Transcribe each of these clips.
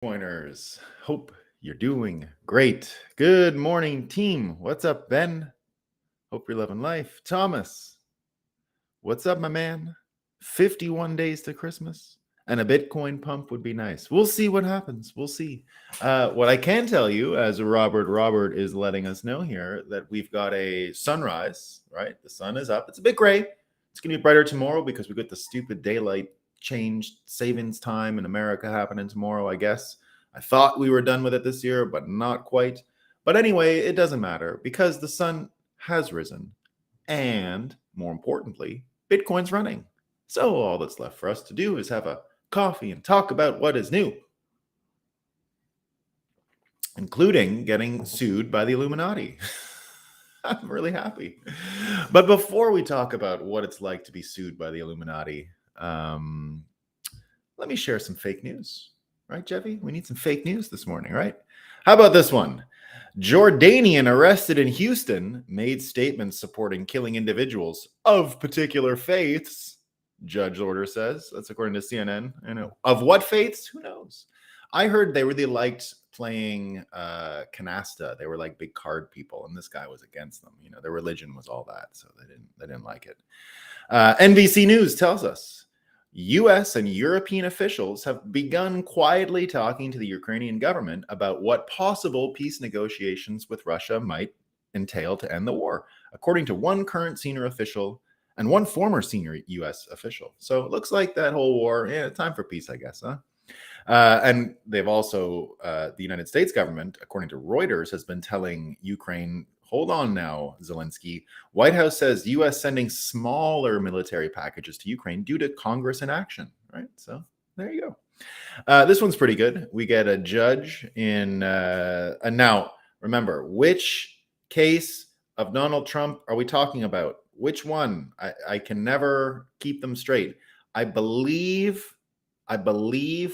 Pointers. Hope you're doing great. Good morning, team. What's up, Ben? Hope you're loving life. Thomas, what's up, my man? 51 days to Christmas and a Bitcoin pump would be nice. We'll see what happens. We'll see. What I can tell you, as Robert is letting us know here, that we've got a sunrise, right? The sun is up. It's a bit gray. It's going to be brighter tomorrow because we got the stupid daylight change savings time in America happening tomorrow, I guess. I thought we were done with it this year, but not quite. But anyway, it doesn't matter because the sun has risen. And more importantly, Bitcoin's running. So all that's left for us to do is have a coffee and talk about what is new, including getting sued by the Illuminati. I'm really happy. But before we talk about what it's like to be sued by the Illuminati, let me share some fake news. Right, Jeffy? We need some fake news this morning, right? How about this one? Jordanian arrested in Houston made statements supporting killing individuals of particular faiths, judge order says. That's according to CNN. I know. Of what faiths? Who knows? I heard they really liked playing canasta. They were like big card people, and this guy was against them. You know, their religion was all that, so they didn't like it. NBC News tells us U.S. and European officials have begun quietly talking to the Ukrainian government about what possible peace negotiations with Russia might entail to end the war, according to one current senior official and one former senior U.S. official. So it looks like that whole war, time for peace, I guess, huh? And they've also, the United States government, according to Reuters, has been telling Ukraine, hold on now, Zelensky. White House says U.S. sending smaller military packages to Ukraine due to Congress inaction, right? So there you go. This one's pretty good. We get a judge in, and now remember, which case of Donald Trump are we talking about? Which one? I can never keep them straight. I believe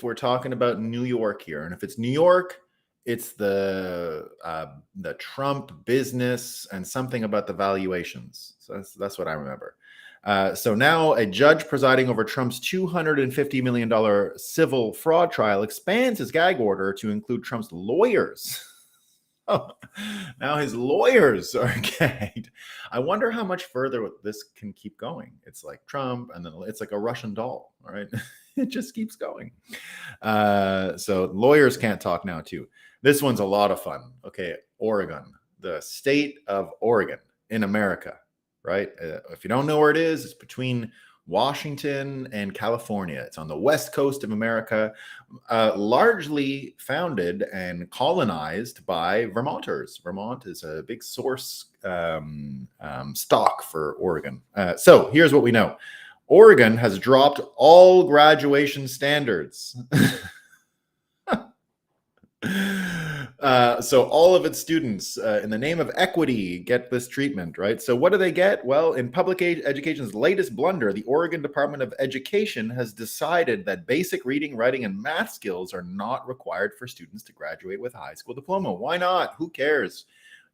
we're talking about New York here. And if it's New York, it's the Trump business and something about the valuations. So that's what I remember. So now a judge presiding over Trump's $250 million civil fraud trial expands his gag order to include Trump's lawyers. Oh, now his lawyers are gagged. I wonder how much further this can keep going. It's like Trump, and then it's like a Russian doll, all right? It just keeps going. So lawyers can't talk now, too. This one's a lot of fun. Okay, Oregon, the state of Oregon in America, right? If you don't know where it is, it's between Washington and California. It's on the west coast of America, largely founded and colonized by Vermonters. Vermont is a big source stock for Oregon. So here's what we know. Oregon has dropped all graduation standards. So all of its students, in the name of equity, get this treatment, right? So what do they get? Well, in public education's latest blunder, the Oregon Department of Education has decided that basic reading, writing, and math skills are not required for students to graduate with a high school diploma. Why not? Who cares?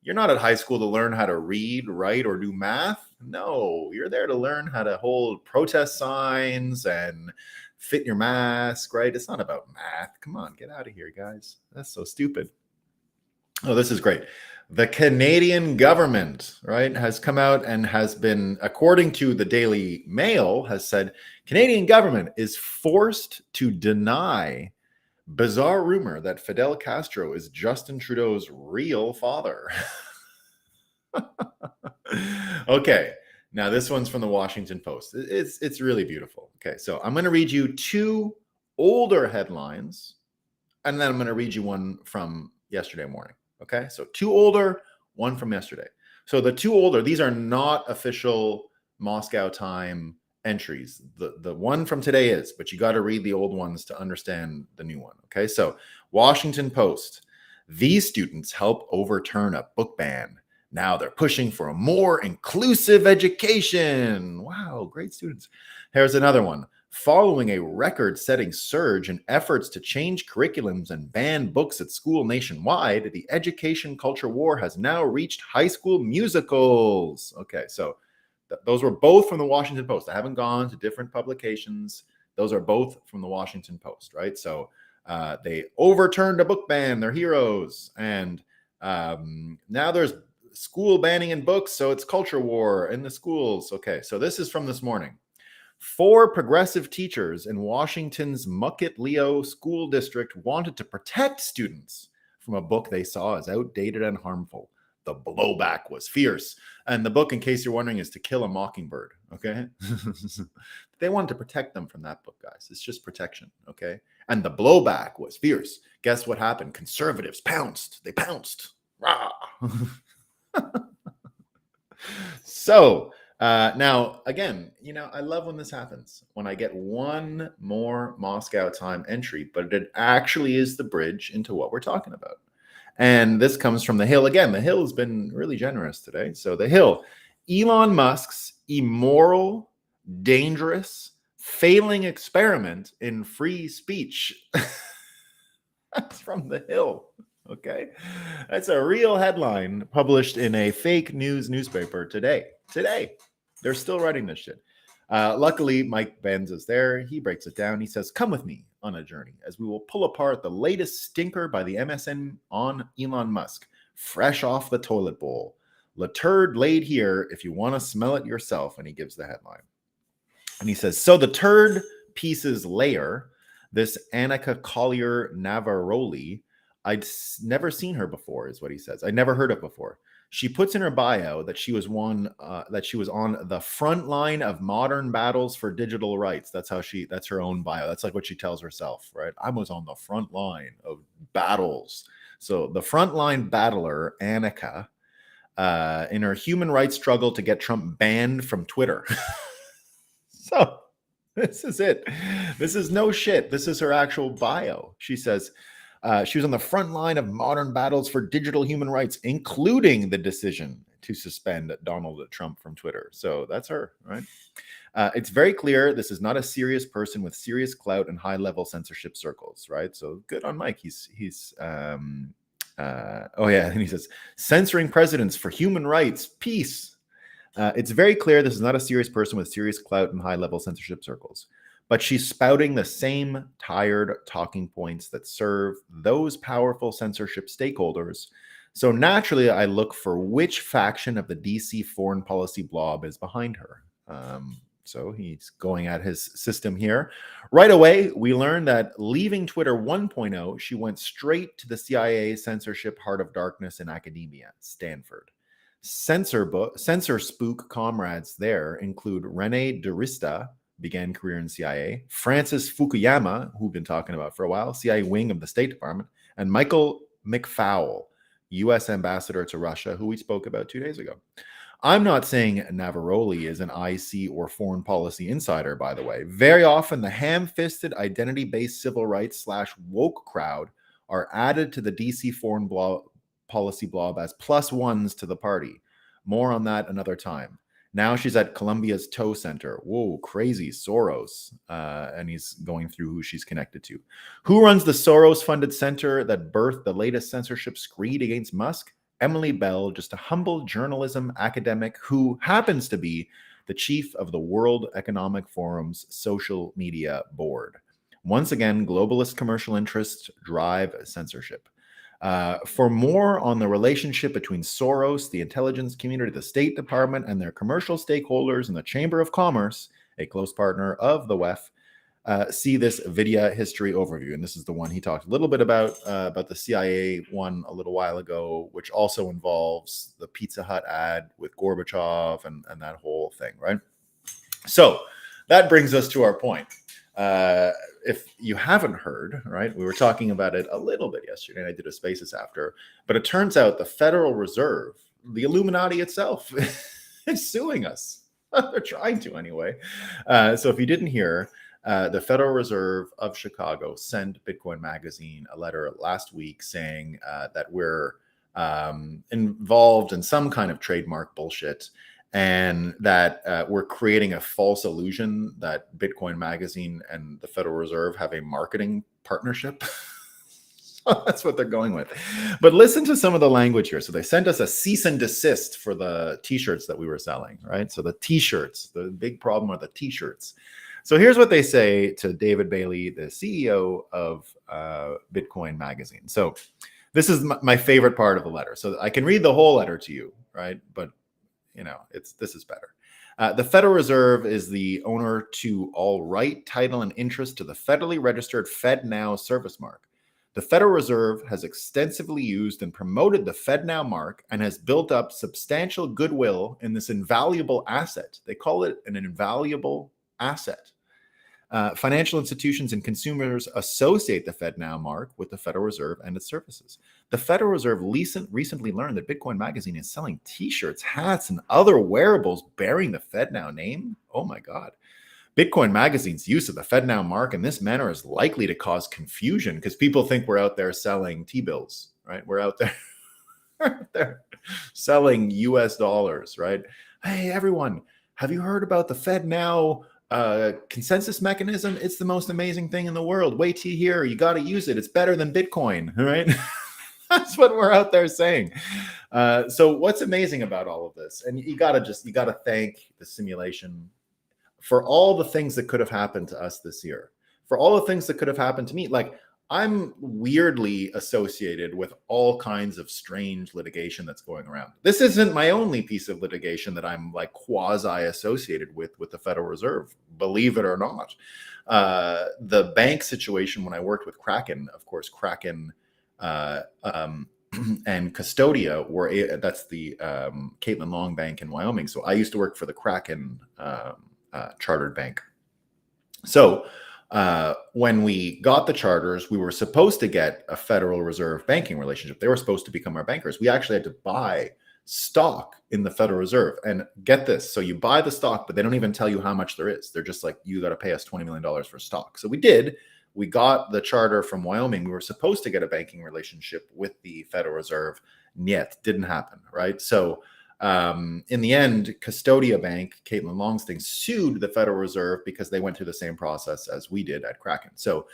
You're not at high school to learn how to read, write, or do math. No, you're there to learn how to hold protest signs and fit your mask, right? It's not about math. Come on, get out of here, guys. That's so stupid. Oh, this is great. The Canadian government, right, has come out and has been, according to the Daily Mail, has said Canadian government is forced to deny bizarre rumor that Fidel Castro is Justin Trudeau's real father. Okay. Now, this one's from the Washington Post. It's really beautiful. Okay, so I'm going to read you two older headlines, and then I'm going to read you one from yesterday morning. Okay, so two older, one from yesterday. So the two older, these are not official Moscow time entries. The one from today is, but you got to read the old ones to understand the new one. Okay, so Washington Post. These students help overturn a book ban. Now they're pushing for a more inclusive education. Wow, great students. Here's another one. Following a record-setting surge in efforts to change curriculums and ban books at school nationwide, the education culture war has now reached high school musicals. Okay, so those were both from the Washington Post. I haven't gone to different publications. Those are both from the Washington Post, right? So They overturned a book ban. They're heroes. And now there's school banning in books, so it's culture war in the schools. Okay, so this is from this morning. 4 progressive teachers in Washington's Muckett-Leo school district wanted to protect students from a book they saw as outdated and harmful. The blowback was fierce. And the book, in case you're wondering, is To Kill a Mockingbird, okay? They wanted to protect them from that book, guys. It's just protection, okay? And the blowback was fierce. Guess what happened? Conservatives pounced. They pounced. Rah! So, now, again, I love when this happens, when I get one more Moscow time entry, but it actually is the bridge into what we're talking about. And this comes from The Hill. Again, The Hill has been really generous today. So The Hill, Elon Musk's immoral, dangerous, failing experiment in free speech. That's from The Hill. Okay. That's a real headline published in a fake news newspaper today. They're still writing this shit. Luckily, Mike Benz is there. He breaks it down. He says, "Come with me on a journey as we will pull apart the latest stinker by the MSN on Elon Musk, fresh off the toilet bowl. La turd laid here if you want to smell it yourself." And he gives the headline. And he says, so the turd pieces layer, this Annika Collier Navaroli, I'd never seen her before, is what he says. I'd never heard of before. She puts in her bio that she was on the front line of modern battles for digital rights. That's her own bio. That's like what she tells herself, right? I was on the front line of battles. So the frontline battler, Annika, in her human rights struggle to get Trump banned from Twitter. So this is it. This is no shit. This is her actual bio. She says, she was on the front line of modern battles for digital human rights, including the decision to suspend Donald Trump from Twitter. So that's her, right? It's very clear this is not a serious person with serious clout and high-level censorship circles, right? So good on Mike. And he says, censoring presidents for human rights, peace. It's very clear this is not a serious person with serious clout and high-level censorship circles. But she's spouting the same tired talking points that serve those powerful censorship stakeholders. So naturally, I look for which faction of the DC foreign policy blob is behind her. So he's going at his system here. Right away, we learned that leaving Twitter 1.0, she went straight to the CIA censorship heart of darkness in academia, Stanford. Censor spook comrades there include Rene DeRista, began career in CIA, Francis Fukuyama, who we've been talking about for a while, CIA wing of the State Department, and Michael McFaul, U.S. ambassador to Russia, who we spoke about 2 days ago. I'm not saying Navaroli is an IC or foreign policy insider, by the way. Very often, the ham-fisted, identity-based civil rights / woke crowd are added to the DC foreign policy blob as plus ones to the party. More on that another time. Now she's at Columbia's Tow Center. Whoa, crazy. Soros. And he's going through who she's connected to. Who runs the Soros-funded center that birthed the latest censorship screed against Musk? Emily Bell, just a humble journalism academic who happens to be the chief of the World Economic Forum's social media board. Once again, globalist commercial interests drive censorship. For more on the relationship between Soros, the intelligence community, the State Department, and their commercial stakeholders in the Chamber of Commerce, a close partner of the WEF, see this video history overview. And this is the one he talked a little bit about the CIA one a little while ago, which also involves the Pizza Hut ad with Gorbachev and that whole thing, right? So that brings us to our point. If you haven't heard, right, we were talking about it a little bit yesterday, and I did a Spaces after, but it turns out the Federal Reserve, the Illuminati itself, is suing us. They're trying to anyway. So if you didn't hear, the Federal Reserve of Chicago sent Bitcoin Magazine a letter last week saying that we're involved in some kind of trademark bullshit, and that we're creating a false illusion that Bitcoin Magazine and the Federal Reserve have a marketing partnership. So that's what they're going with. But listen to some of the language here. So they sent us a cease and desist for the T-shirts that we were selling, right? So the T-shirts, the big problem are the T-shirts. So here's what they say to David Bailey, the CEO of Bitcoin Magazine. So this is my favorite part of the letter. So I can read the whole letter to you, right? But this is better. The Federal Reserve is the owner to all right, title, and interest to the federally registered FedNow service mark. The Federal Reserve has extensively used and promoted the FedNow mark and has built up substantial goodwill in this invaluable asset. They call it an invaluable asset. Financial institutions and consumers associate the FedNow mark with the Federal Reserve and its services. The Federal Reserve recently learned that Bitcoin Magazine is selling T-shirts, hats, and other wearables bearing the FedNow name. Oh my God. Bitcoin Magazine's use of the FedNow mark in this manner is likely to cause confusion because people think we're out there selling T-bills, right? We're out there selling US dollars, right? Hey, everyone, have you heard about the FedNow consensus mechanism? It's the most amazing thing in the world. Wait till you hear. You got to use it. It's better than Bitcoin, right? That's what we're out there saying. So what's amazing about all of this? And you got to thank the simulation for all the things that could have happened to us this year, for all the things that could have happened to me. Like, I'm weirdly associated with all kinds of strange litigation that's going around. This isn't my only piece of litigation that I'm like quasi associated with the Federal Reserve, believe it or not. The bank situation when I worked with Kraken, of course, Kraken and Custodia that's the Caitlin Long Bank in Wyoming. So I used to work for the Kraken chartered bank. So when we got the charters, we were supposed to get a Federal Reserve banking relationship. They were supposed to become our bankers. We actually had to buy stock in the Federal Reserve. And get this, so you buy the stock, but they don't even tell you how much there is. They're just like, you got to pay us $20 million for stock. So we did. We got the charter from Wyoming. We were supposed to get a banking relationship with the Federal Reserve. Yet didn't happen, right? So in the end, Custodia Bank, Caitlin Long's thing, sued the Federal Reserve because they went through the same process as we did at Kraken. So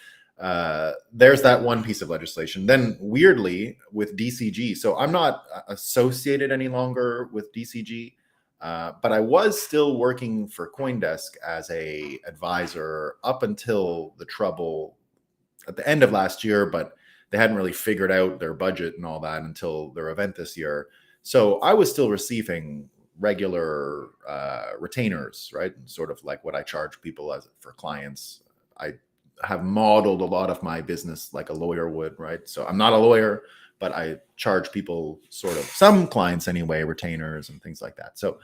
there's that one piece of legislation. Then weirdly with DCG, so I'm not associated any longer with DCG, but I was still working for CoinDesk as a advisor up until the trouble at the end of last year, but they hadn't really figured out their budget and all that until their event this year. So I was still receiving regular retainers, right? Sort of like what I charge people for clients. I have modeled a lot of my business like a lawyer would, right? So I'm not a lawyer, but I charge people sort of, some clients anyway, retainers and things like that. So,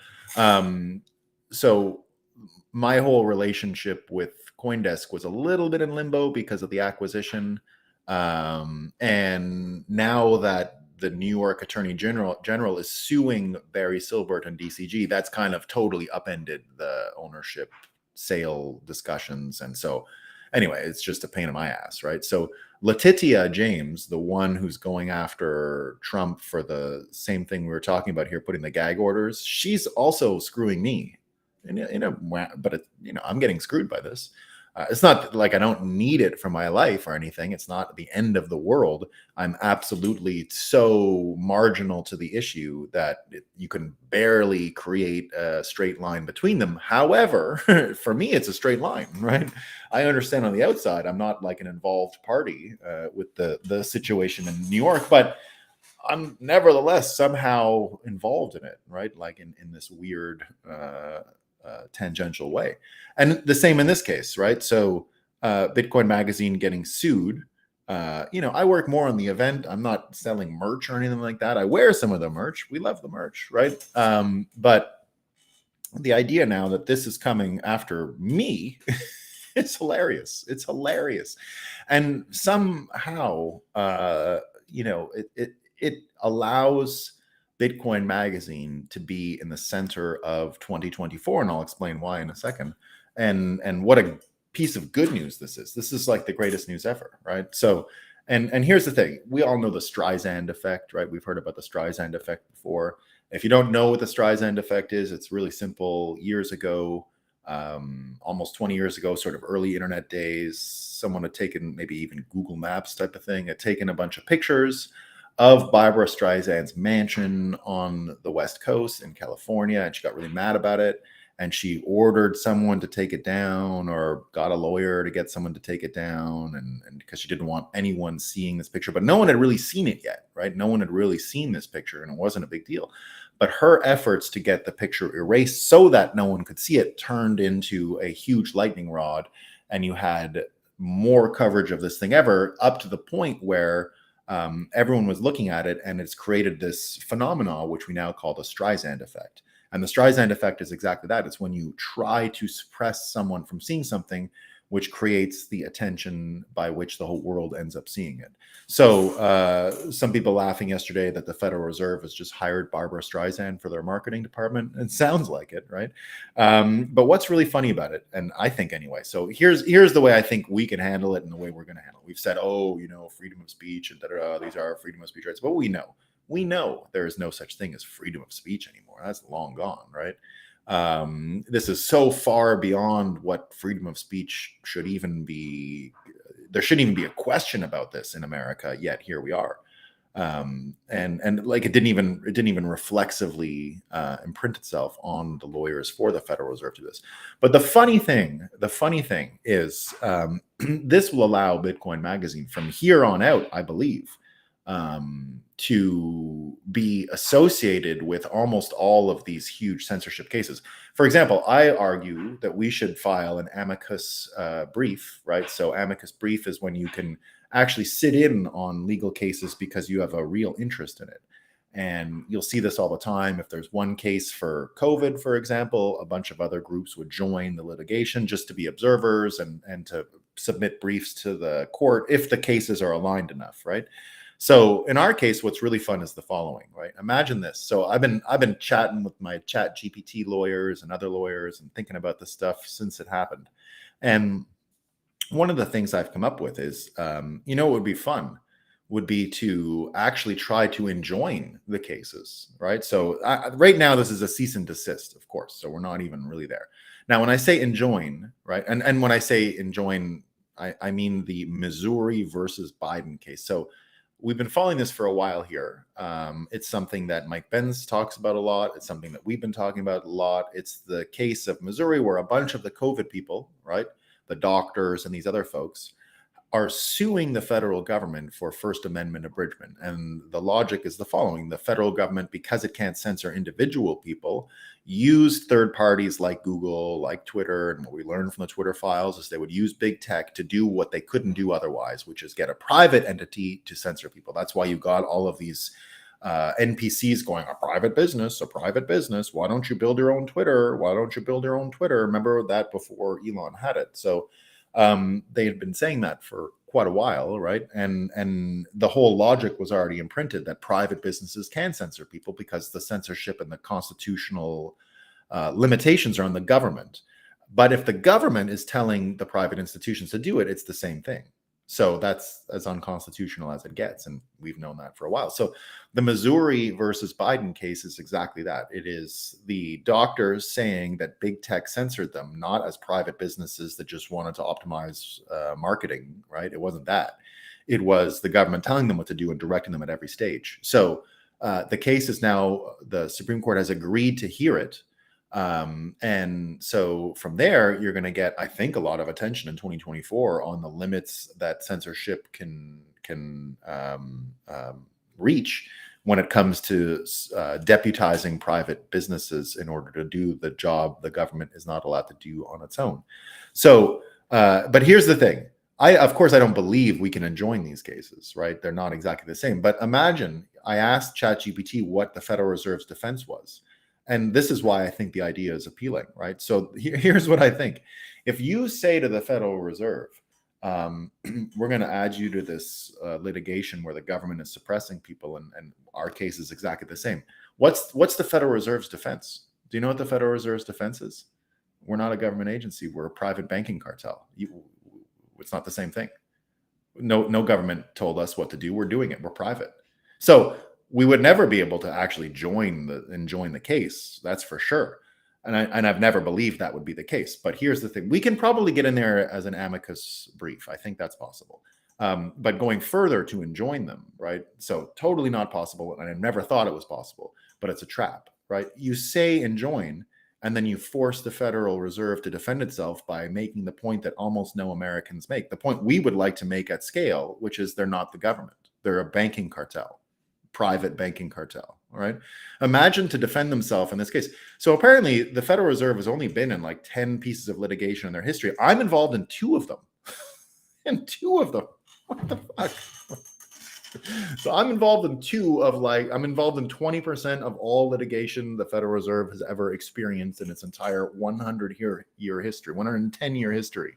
so my whole relationship with CoinDesk was a little bit in limbo because of the acquisition. And now that the New York Attorney General is suing Barry Silbert and DCG, that's kind of totally upended the ownership sale discussions. And so anyway, it's just a pain in my ass, right? So Letitia James, the one who's going after Trump for the same thing we were talking about here, putting the gag orders, she's also screwing me. But I'm getting screwed by this. It's not like I don't need it for my life or anything. It's not the end of the world. I'm absolutely so marginal to the issue that you can barely create a straight line between them. However, for me, it's a straight line, right? I understand on the outside, I'm not like an involved party with the situation in New York, but I'm nevertheless somehow involved in it, right? Like in this weird tangential way. And the same in this case, right? So Bitcoin Magazine getting sued. I work more on the event. I'm not selling merch or anything like that. I wear some of the merch. We love the merch, right? But the idea now that this is coming after me, it's hilarious. It's hilarious. And somehow, it allows Bitcoin Magazine to be in the center of 2024, and I'll explain why in a second. And what a piece of good news this is. This is like the greatest news ever, right? So, and here's the thing: we all know the Streisand effect, right? We've heard about the Streisand effect before. If you don't know what the Streisand effect is, it's really simple. Years ago, almost 20 years ago, sort of early internet days, someone had taken, maybe even Google Maps type of thing, had taken a bunch of pictures of Barbara Streisand's mansion on the West Coast in California, and she got really mad about it. and she ordered someone to take it down or got a lawyer to get someone to take it down, and because she didn't want anyone seeing this picture, but no one had really seen it yet, right? No one had really seen this picture, and it wasn't a big deal. But her efforts to get the picture erased so that no one could see it turned into a huge lightning rod, and you had more coverage of this thing ever, up to the point where everyone was looking at it, and it's created this phenomenon which we now call the Streisand effect. And the Streisand effect is exactly that. It's when you try to suppress someone from seeing something, which creates the attention by which the whole world ends up seeing it. So some people laughing yesterday that the Federal Reserve has just hired Barbara Streisand for their marketing department. It sounds like it, right? But what's really funny about it, and I think anyway, so here's the way I think we can handle it and the way we're going to handle it. We've said, oh, freedom of speech and these are freedom of speech rights. But we know there is no such thing as freedom of speech anymore. That's long gone, right? This is so far beyond what freedom of speech should even be. There shouldn't even be a question about this in America, yet here we are. And like it didn't even reflexively imprint itself on the lawyers for the Federal Reserve to do this. But the funny thing is this will allow Bitcoin Magazine from here on out, I believe, to be associated with almost all of these huge censorship cases. For example, I argue that we should file an amicus brief, right? So amicus brief is when you can actually sit in on legal cases because you have a real interest in it. And you'll see this all the time. If there's one case for COVID, for example, a bunch of other groups would join the litigation just to be observers and to submit briefs to the court if the cases are aligned enough, right? So in our case, what's really fun is the following, right? Imagine this. So I've been chatting with my Chat GPT lawyers and other lawyers and thinking about this stuff since it happened. And one of the things I've come up with is, what would be fun would be to actually try to enjoin the cases, right? So right now, this is a cease and desist, of course. So we're not even really there. Now, when I say enjoin, right? And when I say enjoin, I mean the Missouri versus Biden case. So we've been following this for a while here. It's something that Mike Benz talks about a lot. It's something that we've been talking about a lot. It's the case of Missouri where a bunch of the COVID people, right, the doctors and these other folks, are suing the federal government for First Amendment abridgment. And the logic is the following. The federal government, because it can't censor individual people, used third parties like Google, like Twitter. And what we learned from the Twitter files is they would use big tech to do what they couldn't do otherwise, which is get a private entity to censor people. That's why you got all of these NPCs going, a private business. Why don't you build your own Twitter? Remember that before Elon had it. So they had been saying that for quite a while, right? And the whole logic was already imprinted that private businesses can censor people because the censorship and the constitutional limitations are on the government. But if the government is telling the private institutions to do it, it's the same thing. So that's as unconstitutional as it gets. And we've known that for a while. So the Missouri versus Biden case is exactly that. It is the doctors saying that big tech censored them, not as private businesses that just wanted to optimize marketing, right? It wasn't that. It was the government telling them what to do and directing them at every stage. So the case is now, the Supreme Court has agreed to hear it. And so from there, you're going to get, I think, a lot of attention in 2024 on the limits that censorship can reach when it comes to deputizing private businesses in order to do the job the government is not allowed to do on its own. So, but here's the thing. Of course, I don't believe we can enjoin these cases, right? They're not exactly the same. But imagine I asked ChatGPT what the Federal Reserve's defense was. And this is why I think the idea is appealing, right? So here's what I think. If you say to the Federal Reserve, we're going to add you to this litigation where the government is suppressing people, and our case is exactly the same. What's the Federal Reserve's defense? Do you know what the Federal Reserve's defense is? We're not a government agency. We're a private banking cartel. It's not the same thing. No government told us what to do. We're doing it. We're private. So we would never be able to actually join the case. That's for sure. And I've never believed that would be the case. But here's the thing. We can probably get in there as an amicus brief. I think that's possible. But going further to enjoin them, right? So totally not possible. And I never thought it was possible, but it's a trap, right? You say enjoin, and then you force the Federal Reserve to defend itself by making the point that almost no Americans make, the point we would like to make at scale, which is they're not the government. They're a banking cartel, private banking cartel, all right? Imagine to defend themselves in this case. So apparently the Federal Reserve has only been in like 10 pieces of litigation in their history. I'm involved in 2 of them. In 2 of them. What the fuck? So I'm involved in 2 of like, I'm involved in 20% of all litigation the Federal Reserve has ever experienced in its entire 110-year history,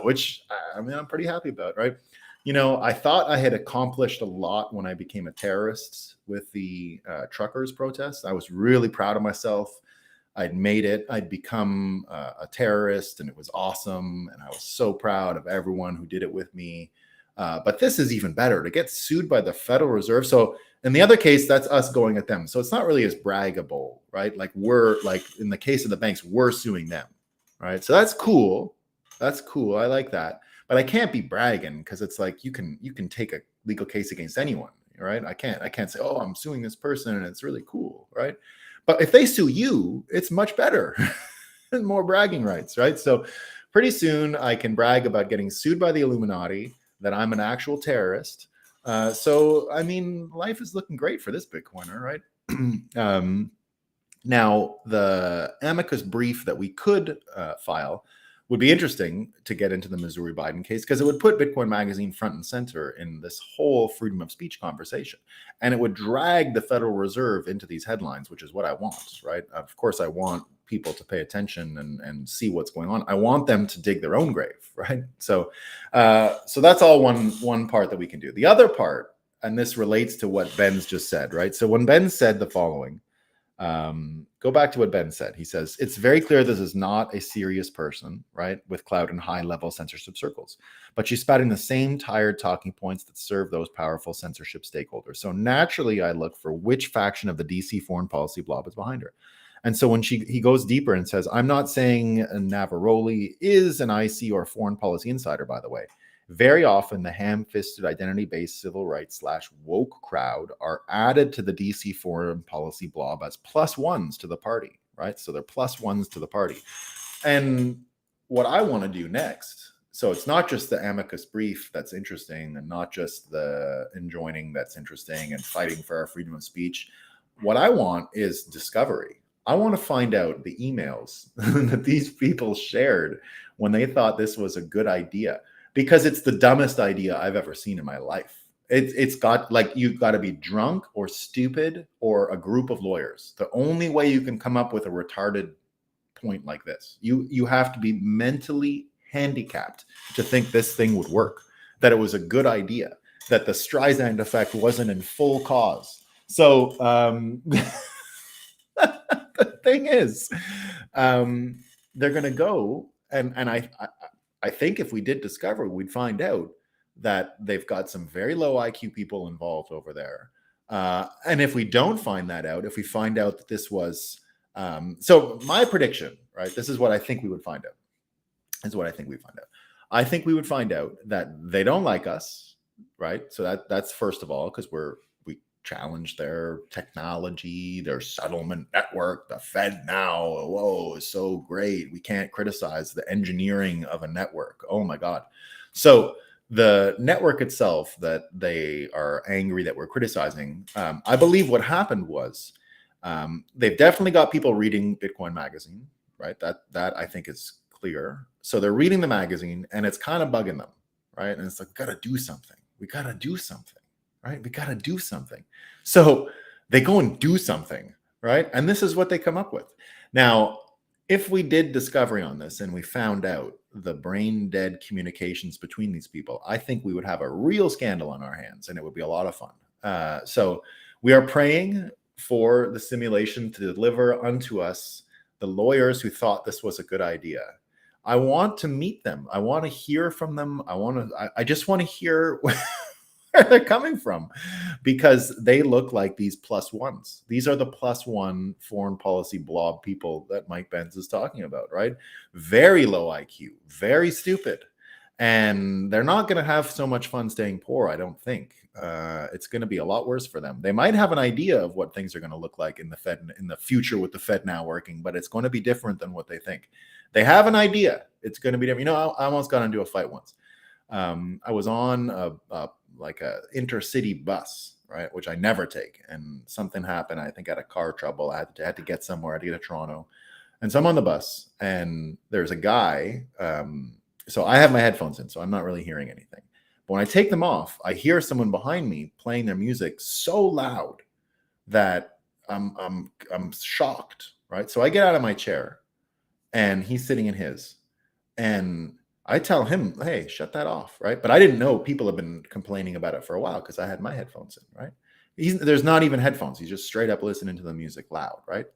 which I mean, I'm pretty happy about, right? You know, I thought I had accomplished a lot when I became a terrorist with the truckers protests. I was really proud of myself. I'd made it. I'd become a terrorist, and it was awesome. And I was so proud of everyone who did it with me. But this is even better, to get sued by the Federal Reserve. So in the other case, that's us going at them. So it's not really as braggable, right? Like we're like, in the case of the banks, we're suing them, right? So that's cool. That's cool. I like that. But I can't be bragging, because it's like you can take a legal case against anyone, right? I can't say, oh, I'm suing this person and it's really cool, right? But if they sue you, it's much better and more bragging rights, right? So pretty soon I can brag about getting sued by the Illuminati, that I'm an actual terrorist. So, I mean, life is looking great for this Bitcoiner, right? Now, the amicus brief that we could file would be interesting to get into the Missouri Biden case, because it would put Bitcoin Magazine front and center in this whole freedom of speech conversation. And it would drag the Federal Reserve into these headlines, which is what I want, right? Of course, I want people to pay attention and see what's going on. I want them to dig their own grave, right? So that's all one part that we can do. The other part, and this relates to what Ben's just said, right? So when Ben said the following, go back to what Ben said. He says, it's very clear this is not a serious person, right, with clout in high-level censorship circles, but she's spouting the same tired talking points that serve those powerful censorship stakeholders. So naturally, I look for which faction of the DC foreign policy blob is behind her. And so when he goes deeper and says, I'm not saying Navaroli is an IC or foreign policy insider, by the way. Very often, the ham-fisted identity-based civil rights / woke crowd are added to the DC foreign policy blob as +1s to the party, right? So they're +1s to the party. And what I want to do next, so it's not just the amicus brief that's interesting, and not just the enjoining that's interesting and fighting for our freedom of speech. What I want is discovery. I want to find out the emails that these people shared when they thought this was a good idea. Because it's the dumbest idea I've ever seen in my life. It's got, like, you've got to be drunk or stupid or a group of lawyers. The only way you can come up with a retarded point like this, you have to be mentally handicapped to think this thing would work, that it was a good idea, that the Streisand effect wasn't in full cause. So the thing is, they're going to go, and I think if we did discover, we'd find out that they've got some very low IQ people involved over there. And if we don't find that out, if we find out that this was, so my prediction, right? This is what I think we would find out. This is what I think we find out. I think we would find out that they don't like us, right? So that's first of all, because we challenge their technology, their settlement network, the Fed now. Whoa, is so great. We can't criticize the engineering of a network. Oh my God. So the network itself that they are angry that we're criticizing, I believe what happened was they've definitely got people reading Bitcoin Magazine, right? That I think is clear. So they're reading the magazine and it's kind of bugging them, right? And it's like, we got to do something. We got to do something. Right? We got to do something. So they go and do something, right? And this is what they come up with. Now, if we did discovery on this and we found out the brain dead communications between these people, I think we would have a real scandal on our hands and it would be a lot of fun. So we are praying for the simulation to deliver unto us the lawyers who thought this was a good idea. I want to meet them. I want to hear from them. I just want to hear where they're coming from, because they look like these +1s. These are the +1 foreign policy blob people that Mike Benz is talking about, right? Very low IQ, very stupid. And they're not going to have so much fun staying poor, I don't think. it's going to be a lot worse for them. They might have an idea of what things are going to look like in the Fed in the future with the Fed now working, but it's going to be different than what they think. They have an idea. It's going to be different. You know, I almost got into a fight once. I was on a intercity bus, right, which I never take, and something happened. I think I had a car trouble. I had to get somewhere. I had to get to Toronto, and so I'm on the bus, and there's a guy. So I have my headphones in, so I'm not really hearing anything. But when I take them off, I hear someone behind me playing their music so loud that I'm shocked, right? So I get out of my chair, and he's sitting in his, and I tell him, "Hey, shut that off," right? But I didn't know people have been complaining about it for a while because I had my headphones in, right? There's not even headphones. He's just straight up listening to the music loud, right?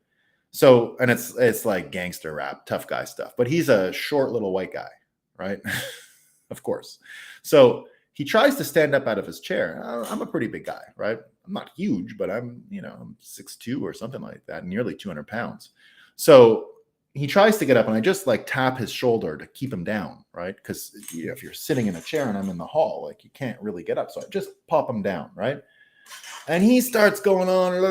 So, and it's like gangster rap, tough guy stuff. But he's a short little white guy, right? Of course. So he tries to stand up out of his chair. I'm a pretty big guy, right? I'm not huge, but I'm 6'2" or something like that, nearly 200 pounds. So he tries to get up, and I just like tap his shoulder to keep him down, right? Because if you're sitting in a chair and I'm in the hall, like you can't really get up. So I just pop him down, right? And he starts going on,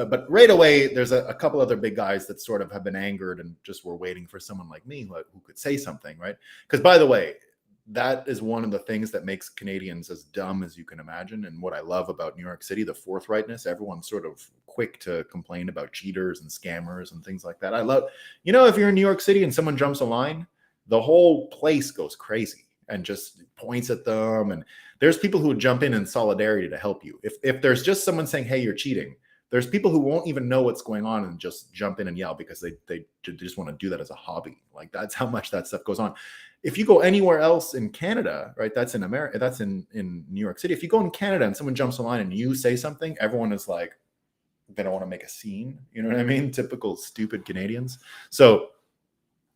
but right away, there's a couple other big guys that sort of have been angered and just were waiting for someone like me who could say something, right? Because by the way, that is one of the things that makes Canadians as dumb as you can imagine. And what I love about New York City, the forthrightness, everyone's sort of quick to complain about cheaters and scammers and things like that. I love, if you're in New York City and someone jumps a line, the whole place goes crazy and just points at them. And there's people who would jump in solidarity to help you. If there's just someone saying, "Hey, you're cheating," there's people who won't even know what's going on and just jump in and yell because they just want to do that as a hobby. Like that's how much that stuff goes on. If you go anywhere else in Canada, right, that's in America, that's in New York City. If you go in Canada and someone jumps a line and you say something, everyone is like, they don't want to make a scene. You know what I mean? Typical stupid Canadians. So,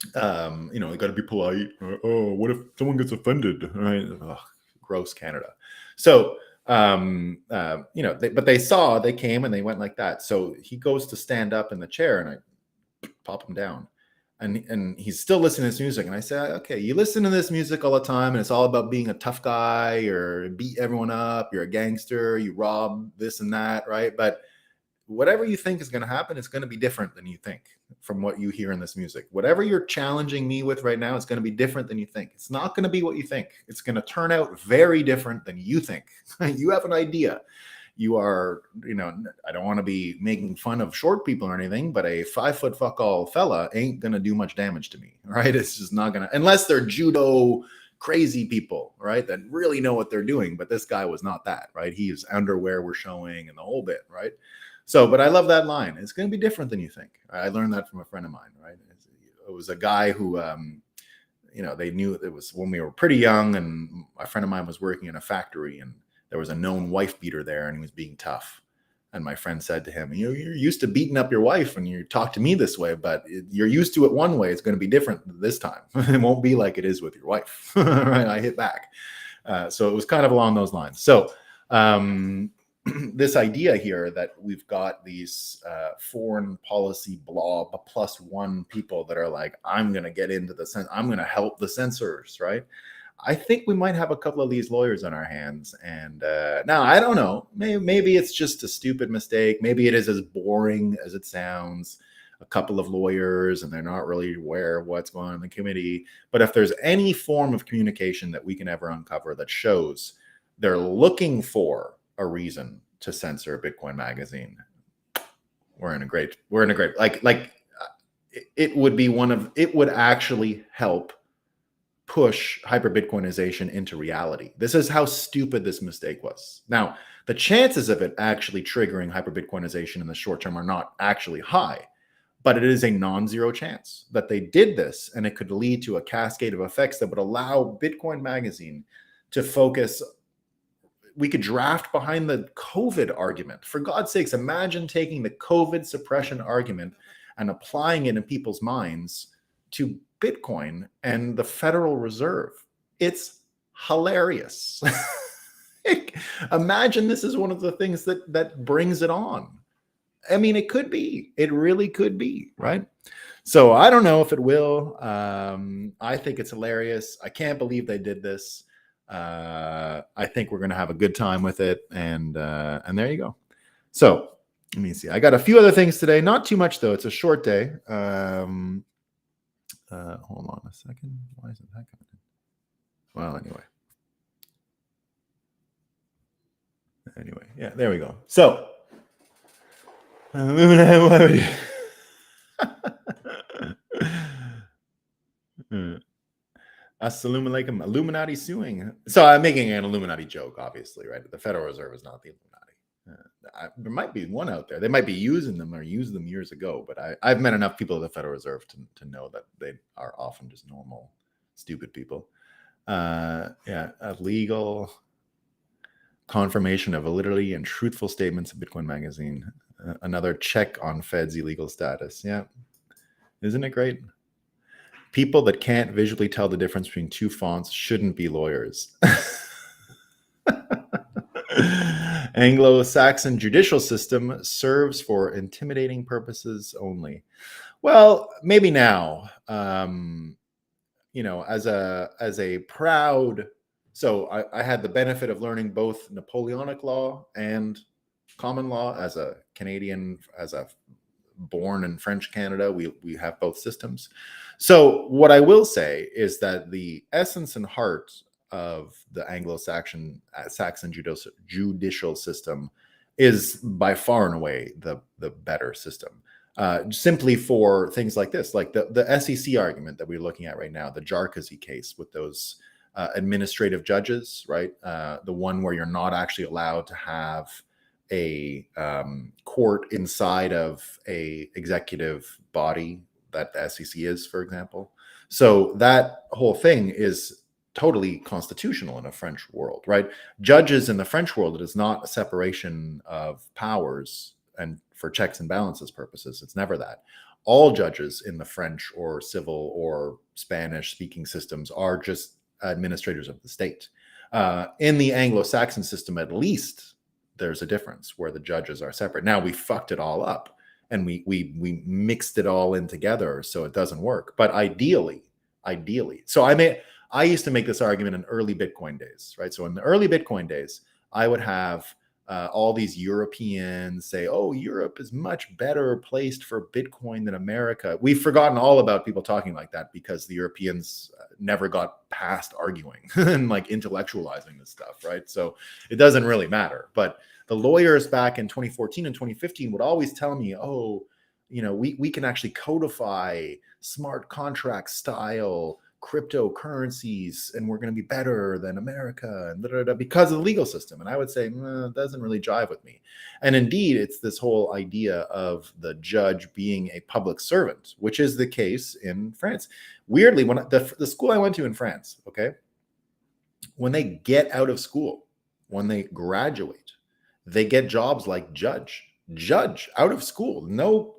you got to be polite. Oh, what if someone gets offended? Right? Ugh, gross Canada. So, but they came and they went like that. So he goes to stand up in the chair and I pop him down. And he's still listening to this music. And I say, "Okay, you listen to this music all the time and it's all about being a tough guy or beat everyone up. You're a gangster, you rob this and that, right? But whatever you think is going to happen, it's going to be different than you think from what you hear in this music. Whatever you're challenging me with right now, it's going to be different than you think. It's not going to be what you think. It's going to turn out very different than you think. You have an idea. You are, I don't want to be making fun of short people or anything, but a 5-foot fuck all fella ain't going to do much damage to me, right? It's just not going to, unless they're judo crazy people, right? That really know what they're doing. But this guy was not that, right? His underwear were showing and the whole bit, right? So, but I love that line. It's going to be different than you think. I learned that from a friend of mine, right? It was a guy who, they knew it was when we were pretty young, and a friend of mine was working in a factory, and there was a known wife beater there, and he was being tough. And my friend said to him, "You're used to beating up your wife, and you talk to me this way, but you're used to it one way. It's going to be different this time. It won't be like it is with your wife." Right? I hit back. So it was kind of along those lines. So, this idea here that we've got these foreign policy blob +1 people that are like, I'm going to get into I'm going to help the censors, right? I think we might have a couple of these lawyers on our hands. And now I don't know. Maybe it's just a stupid mistake. Maybe it is as boring as it sounds. A couple of lawyers and they're not really aware of what's going on in the committee. But if there's any form of communication that we can ever uncover that shows they're looking for a reason to censor Bitcoin Magazine, we're in a great it would actually help push hyper Bitcoinization into reality. This is how stupid this mistake was. Now, the chances of it actually triggering hyper Bitcoinization in the short term are not actually high, but it is a non-zero chance that they did this, and it could lead to a cascade of effects that would allow Bitcoin Magazine to focus. We could draft behind the COVID argument. For God's sakes, imagine taking the COVID suppression argument and applying it in people's minds to Bitcoin and the Federal Reserve. It's hilarious. Imagine this is one of the things that brings it on. I mean, it could be. It really could be, right? So I don't know if it will. I think it's hilarious. I can't believe they did this. I think we're going to have a good time with it, and there you go. So let me see. I got a few other things today. Not too much though. It's a short day. Hold on a second. Why isn't that coming in? Well, anyway, yeah, there we go. So, Assalamu alaikum. Illuminati suing. So I'm making an Illuminati joke, obviously, right? The Federal Reserve is not the Illuminati. There might be one out there. They might be using them or used them years ago, but I've met enough people at the Federal Reserve to know that they are often just normal, stupid people. Yeah, a legal confirmation of validity and truthful statements of Bitcoin Magazine. Another check on Fed's illegal status. Yeah. Isn't it great? People that can't visually tell the difference between two fonts shouldn't be lawyers. Anglo-Saxon judicial system serves for intimidating purposes only. Well, maybe now, as a proud, so I had the benefit of learning both Napoleonic law and common law as a Canadian, as a born in French Canada. We have both systems. So what I will say is that the essence and heart of the Anglo-Saxon judicial system is by far and away the better system. Simply for things like this, like the SEC argument that we're looking at right now, the Jarkazi case with those administrative judges, right? The one where you're not actually allowed to have a court inside of a executive body that the SEC is, for example. So that whole thing is totally constitutional in a French world, right? Judges in the French world, it is not a separation of powers and for checks and balances purposes. It's never that. All judges in the French or civil or Spanish speaking systems are just administrators of the state. In the Anglo-Saxon system, at least, there's a difference where the judges are separate. Now we fucked it all up and we mixed it all in together so it doesn't work. But ideally, so I used to make this argument in early Bitcoin days, right? So in the early Bitcoin days, I would have all these Europeans say, oh, Europe is much better placed for Bitcoin than America. We've forgotten all about people talking like that because the Europeans never got past arguing and like intellectualizing this stuff, right? So it doesn't really matter. But the lawyers back in 2014 and 2015 would always tell me, oh, we can actually codify smart contract style cryptocurrencies and we're going to be better than America and because of the legal system. And I would say, it doesn't really jive with me. And indeed, it's this whole idea of the judge being a public servant, which is the case in France. Weirdly, when the school I went to in France, okay, when they get out of school, when they graduate, they get jobs like judge out of school. No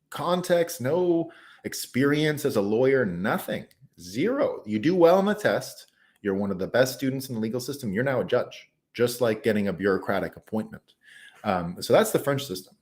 context, no experience as a lawyer, nothing, zero. You do well on the test. You're one of the best students in the legal system. You're now a judge, just like getting a bureaucratic appointment. So that's the French system.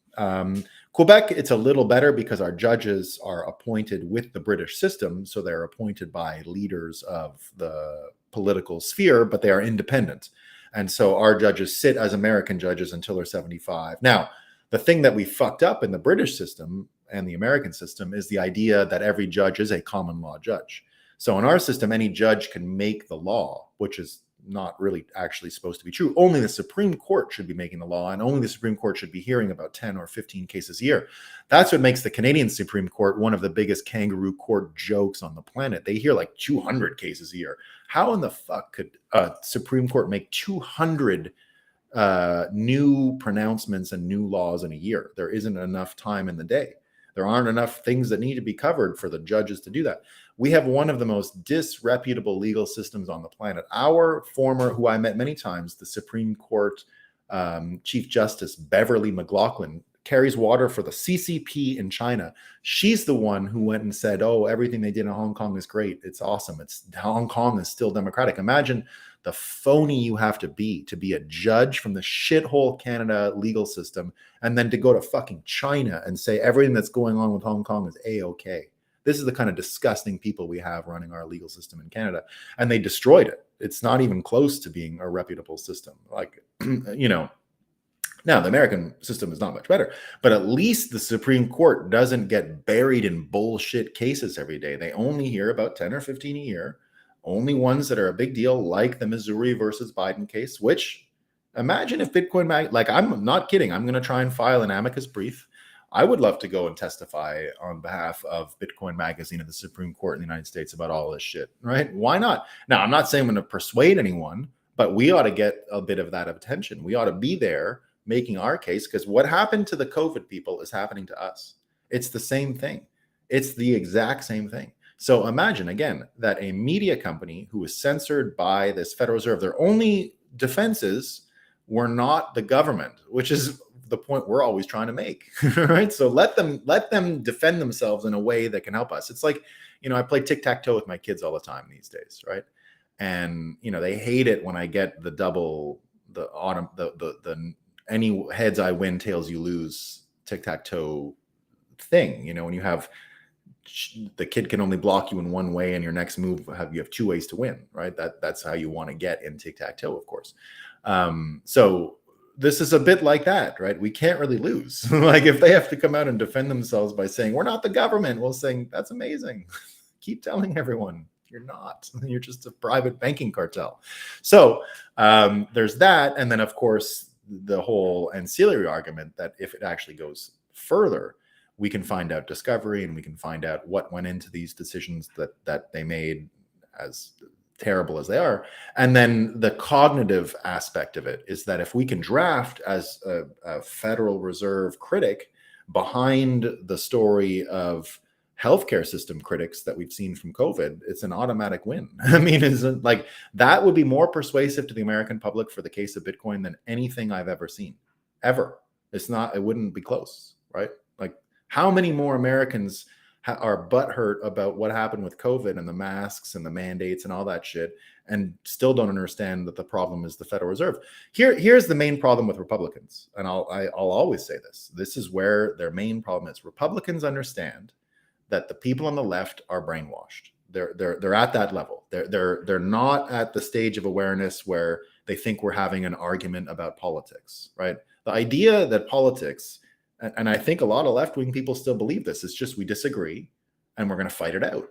Quebec, it's a little better because our judges are appointed with the British system. So they're appointed by leaders of the political sphere, but they are independent. And so our judges sit as American judges until they're 75. Now, the thing that we fucked up in the British system and the American system is the idea that every judge is a common law judge. So in our system, any judge can make the law, which is not really actually supposed to be true. Only the Supreme Court should be making the law, and only the Supreme Court should be hearing about 10 or 15 cases a year. That's what makes the Canadian Supreme Court one of the biggest kangaroo court jokes on the planet. They hear like 200 cases a year. How in the fuck could a Supreme Court make 200 new pronouncements and new laws in a year? There isn't enough time in the day. There aren't enough things that need to be covered for the judges to do that. We have one of the most disreputable legal systems on the planet. Our former, who I met many times, the Supreme Court Chief Justice Beverly McLaughlin, carries water for the CCP in China. She's the one who went and said, oh, everything they did in Hong Kong is great. It's awesome. Hong Kong is still democratic. Imagine the phony you have to be a judge from the shithole Canada legal system and then to go to fucking China and say everything that's going on with Hong Kong is A-okay. This is the kind of disgusting people we have running our legal system in Canada, and they destroyed it. It's not even close to being a reputable system. Like, now the American system is not much better, but at least the Supreme Court doesn't get buried in bullshit cases every day. They only hear about 10 or 15 a year, only ones that are a big deal, like the Missouri versus Biden case, which imagine if Bitcoin like, I'm not kidding. I'm going to try and file an amicus brief. I would love to go and testify on behalf of Bitcoin Magazine at the Supreme Court in the United States about all this shit, right? Why not? Now, I'm not saying I'm going to persuade anyone, but we ought to get a bit of that attention. We ought to be there making our case, because what happened to the COVID people is happening to us. It's the same thing. It's the exact same thing. So imagine, again, that a media company who was censored by this Federal Reserve, their only defenses were not the government, which is the point we're always trying to make, right? So let them defend themselves in a way that can help us. It's like, I play tic-tac-toe with my kids all the time these days, right? And they hate it when I get the double, the any heads I win, tails you lose tic-tac-toe thing. When you have the kid can only block you in one way, and your next move you have two ways to win, right? That's how you want to get in tic-tac-toe, of course. So this is a bit like that, right? We can't really lose. Like, if they have to come out and defend themselves by saying we're not the government, we'll say that's amazing. Keep telling everyone you're not. You're just a private banking cartel. So there's that, and then of course the whole ancillary argument that if it actually goes further, we can find out discovery, and we can find out what went into these decisions that they made, as terrible as they are. And then the cognitive aspect of it is that if we can draft as a Federal Reserve critic behind the story of healthcare system critics that we've seen from COVID, it's an automatic win. I mean, isn't like that would be more persuasive to the American public for the case of Bitcoin than anything I've ever seen, ever. It wouldn't be close, right? Like, how many more Americans are butthurt about what happened with COVID and the masks and the mandates and all that shit, and still don't understand that the problem is the Federal Reserve. Here's the main problem with Republicans, and I'll always say this. This is where their main problem is. Republicans understand that the people on the left are brainwashed. They're at that level. They're not at the stage of awareness where they think we're having an argument about politics, right? The idea that politics, and I think a lot of left-wing people still believe this, it's just we disagree and we're going to fight it out.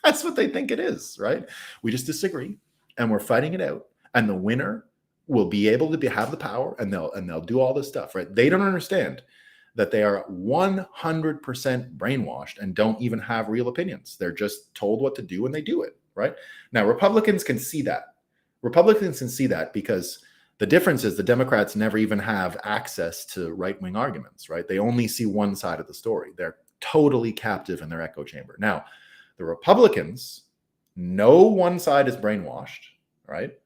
That's what they think it is, right? We just disagree and we're fighting it out, and the winner will be able to have the power, and they'll do all this stuff, right? They don't understand that they are 100% brainwashed and don't even have real opinions. They're just told what to do and they do it, right? Now, Republicans can see that. Republicans can see that because the difference is the Democrats never even have access to right-wing arguments, right? They only see one side of the story. They're totally captive in their echo chamber. Now, the Republicans know one side is brainwashed, right?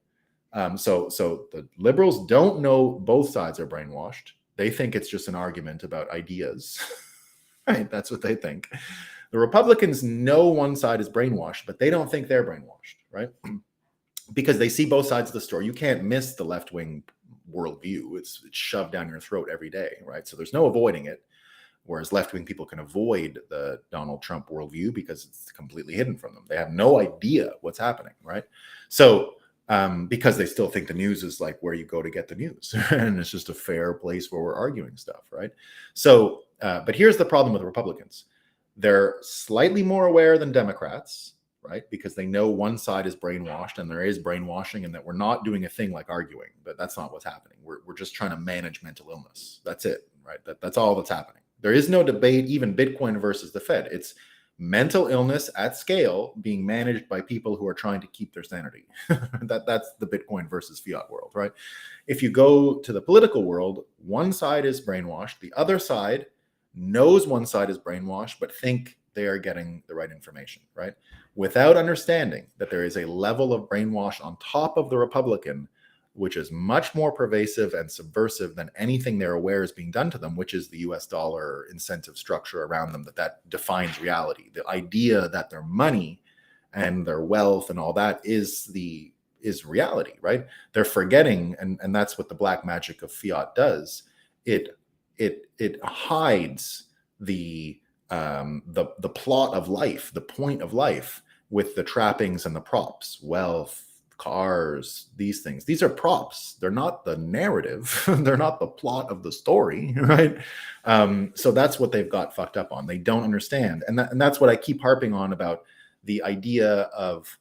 So the liberals don't know both sides are brainwashed. They think it's just an argument about ideas, right? That's what they think. The Republicans know one side is brainwashed, but they don't think they're brainwashed, right? Because they see both sides of the story. You can't miss the left-wing worldview. It's shoved down your throat every day, right? So there's no avoiding it. Whereas left-wing people can avoid the Donald Trump worldview because it's completely hidden from them. They have no idea what's happening, right? So because they still think the news is like where you go to get the news, and it's just a fair place where we're arguing stuff, right? So, but here's the problem with Republicans. They're slightly more aware than Democrats, right? Because they know one side is brainwashed and there is brainwashing, and that we're not doing a thing like arguing, but that's not what's happening. We're just trying to manage mental illness. That's it, right? That's all that's happening. There is no debate, even Bitcoin versus the Fed. It's mental illness at scale being managed by people who are trying to keep their sanity. That's the Bitcoin versus fiat world, right? If you go to the political world, one side is brainwashed. The other side knows one side is brainwashed, but think they are getting the right information, right? Without understanding that there is a level of brainwash on top of the Republican, which is much more pervasive and subversive than anything they're aware is being done to them, which is the US dollar incentive structure around them, that defines reality. The idea that their money and their wealth and all that is reality, right? They're forgetting, and that's what the black magic of fiat does. It hides the the plot of life, the point of life, with the trappings and the props, wealth, cars, these things. These are props. They're not the narrative. They're not the plot of the story, right? So that's what they've got fucked up on. They don't understand, and that's what I keep harping on about the idea of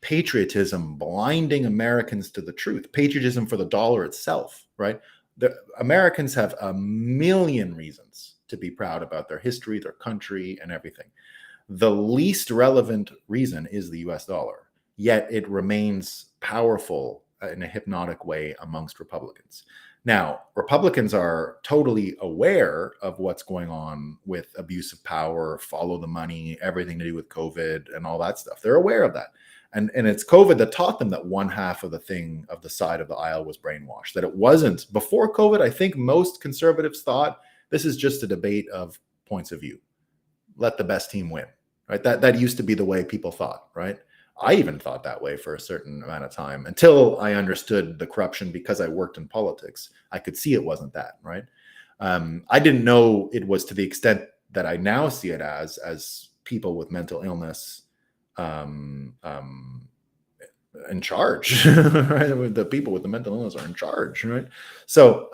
patriotism blinding Americans to the truth. Patriotism for the dollar itself, right? The Americans have a million reasons to be proud about their history, their country, and everything. The least relevant reason is the US dollar, yet it remains powerful in a hypnotic way amongst Republicans. Now, Republicans are totally aware of what's going on with abuse of power, follow the money, everything to do with COVID and all that stuff. They're aware of that. And it's COVID that taught them that one half of the thing of the side of the aisle was brainwashed, that it wasn't. Before COVID, I think most conservatives thought this is just a debate of points of view. Let the best team win, right? That used to be the way people thought, right? I even thought that way for a certain amount of time until I understood the corruption because I worked in politics. I could see it wasn't that, right? I didn't know it was to the extent that I now see it as people with mental illness in charge, right? The people with the mental illness are in charge, right? So,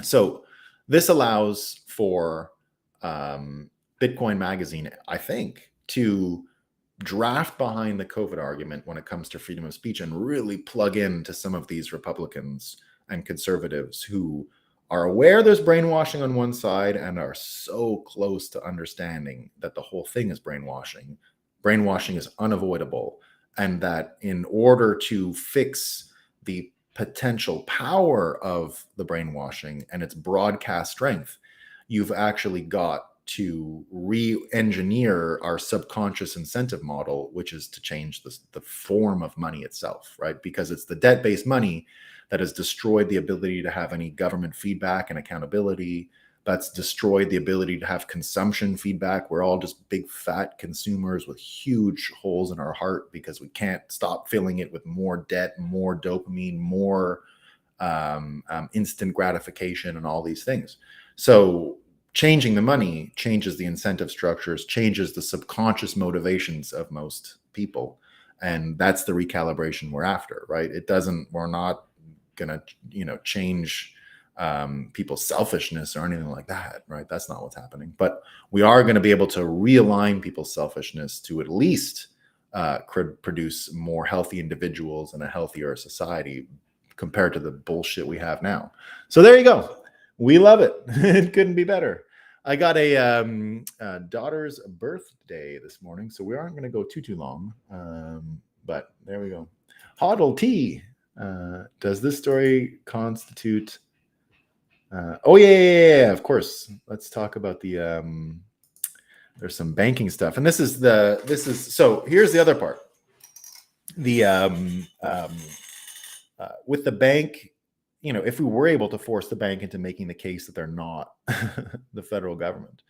so this allows for Bitcoin Magazine, I think, to draft behind the COVID argument when it comes to freedom of speech and really plug into some of these Republicans and conservatives who are aware there's brainwashing on one side and are so close to understanding that the whole thing is brainwashing. Brainwashing is unavoidable, and that in order to fix the potential power of the brainwashing and its broadcast strength, you've actually got to re-engineer our subconscious incentive model, which is to change the form of money itself, right? Because it's the debt-based money that has destroyed the ability to have any government feedback and accountability. That's destroyed the ability to have consumption feedback. We're all just big fat consumers with huge holes in our heart because we can't stop filling it with more debt, more dopamine, more instant gratification, and all these things. So changing the money changes the incentive structures, changes the subconscious motivations of most people. And that's the recalibration we're after, right? We're not going to, change people's selfishness or anything like that, right? That's not what's happening. But we are going to be able to realign people's selfishness to at least produce more healthy individuals and a healthier society compared to the bullshit we have now. So there you go. We love it. It couldn't be better. I got a daughter's birthday this morning, so we aren't going to go too long. But there we go. Hoddle T. Does this story constitute? Oh yeah, of course. Let's talk about the. There's some banking stuff, and this is so. Here's the other part. The with the bank, if we were able to force the bank into making the case that they're not the federal government,